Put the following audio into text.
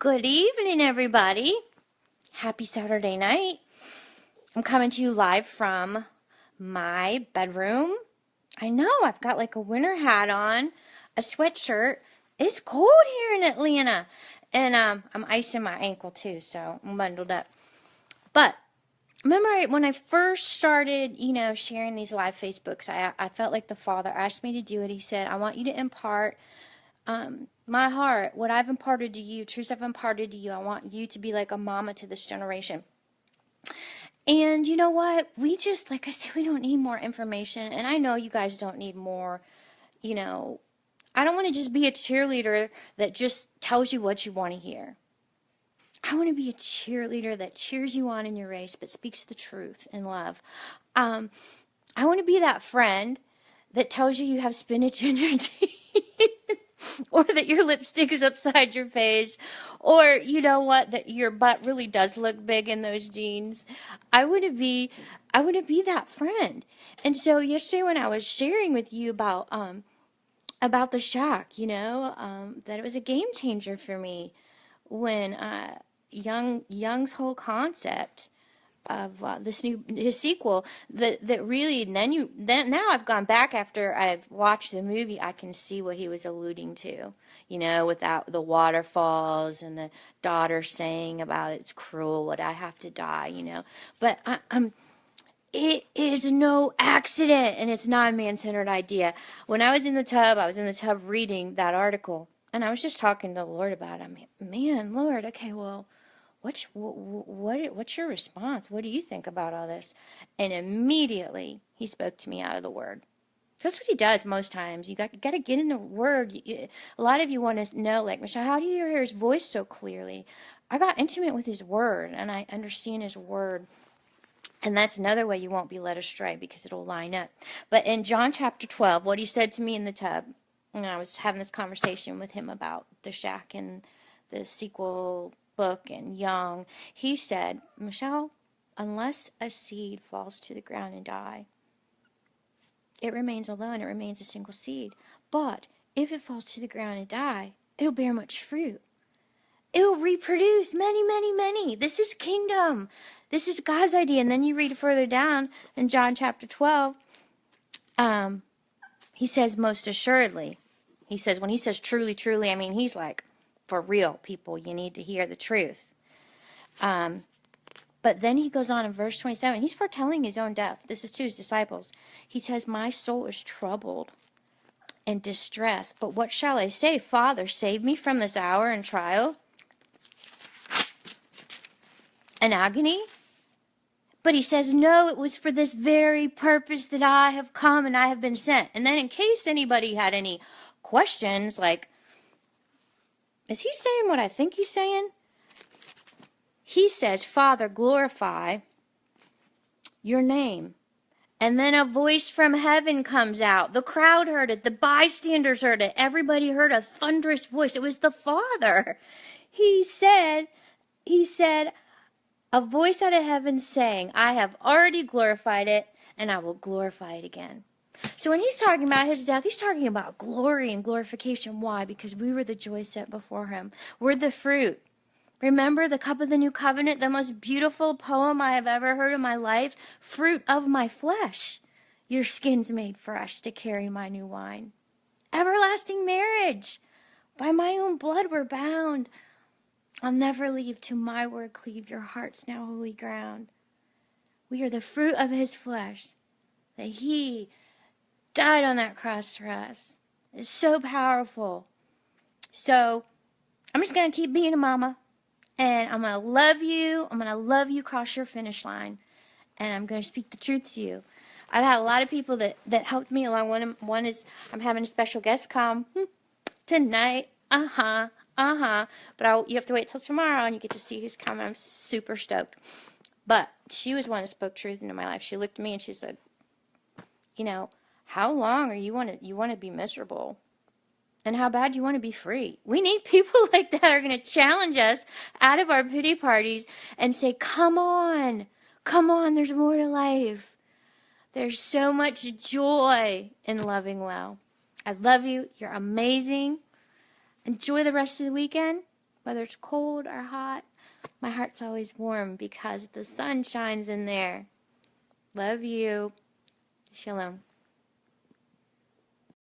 Good evening, everybody. Happy Saturday night. I'm coming to you live from my bedroom. I know, I've got like a winter hat on, a sweatshirt. It's cold here in Atlanta. And I'm icing my ankle too, so I'm bundled up. But remember when I first started, sharing these live Facebooks, I felt like the Father asked me to do it. He said, I want you to impart my heart, what I've imparted to you, truths I've imparted to you. I want you to be like a mama to this generation. And you know what? We just, like I said, we don't need more information. And I know you guys don't need more, I don't want to just be a cheerleader that just tells you what you want to hear. I want to be a cheerleader that cheers you on in your race, but speaks the truth in love. I want to be that friend that tells you you have spinach in your teeth. Or that your lipstick is upside your face, or you know what, that your butt really does look big in those jeans. I want to be that friend. And so yesterday when I was sharing with you about the Shack, that it was a game changer for me when Young's whole concept of his sequel that really, and then now I've gone back after I've watched the movie, I can see what he was alluding to, without the waterfalls and the daughter saying about it's cruel what I have to die, but it is no accident, and it's not a man-centered idea. When I was in the tub reading that article, and I was just talking to the Lord about it. I mean, man, Lord, okay, well, what's your response? What do you think about all this? And immediately he spoke to me out of the Word. That's what he does most times. You got to get in the Word. A lot of you want to know, like, Michelle, how do you hear his voice so clearly? I got intimate with his Word, and I understand his Word. And that's another way you won't be led astray, because it'll line up. But in John chapter 12, what he said to me in the tub, and I was having this conversation with him about the Shack and the sequel book and Young, he said, Michelle, unless a seed falls to the ground and die, it remains alone, it remains a single seed. But if it falls to the ground and die, it'll bear much fruit. It'll reproduce many, many, many. This is kingdom. This is God's idea. And then you read further down in John chapter 12, he says, most assuredly. He says, when he says truly, truly, I mean, he's like, for real, people, you need to hear the truth. But then he goes on in verse 27. He's foretelling his own death. This is to his disciples. He says, my soul is troubled and distressed. But what shall I say? Father, save me from this hour and trial and agony. But he says, no, it was for this very purpose that I have come and I have been sent. And then in case anybody had any questions, like, is he saying what I think he's saying? He says, Father, glorify your name. And then a voice from heaven comes out. The crowd heard it. The bystanders heard it. Everybody heard a thunderous voice. It was the Father. He said, a voice out of heaven saying, I have already glorified it, and I will glorify it again. So when he's talking about his death, he's talking about glory and glorification. Why? Because we were the joy set before him. We're the fruit. Remember the cup of the new covenant, the most beautiful poem I have ever heard in my life? Fruit of my flesh. Your skin's made fresh to carry my new wine. Everlasting marriage. By my own blood we're bound. I'll never leave to my word cleave. Your heart's now holy ground. We are the fruit of his flesh. That he died on that cross for us. It's so powerful. So I'm just going to keep being a mama. And I'm going to love you. I'm going to love you across your finish line. And I'm going to speak the truth to you. I've had a lot of people that helped me along. One is I'm having a special guest come tonight. But you have to wait till tomorrow and you get to see who's coming. I'm super stoked. But she was one that spoke truth into my life. She looked at me and she said, how long are you want to be miserable? And how bad you want to be free? We need people like that are going to challenge us out of our pity parties and say, come on, there's more to life. There's so much joy in loving well. I love you. You're amazing. Enjoy the rest of the weekend. whether it's cold or hot, my heart's always warm because the sun shines in there. Love you. Shalom.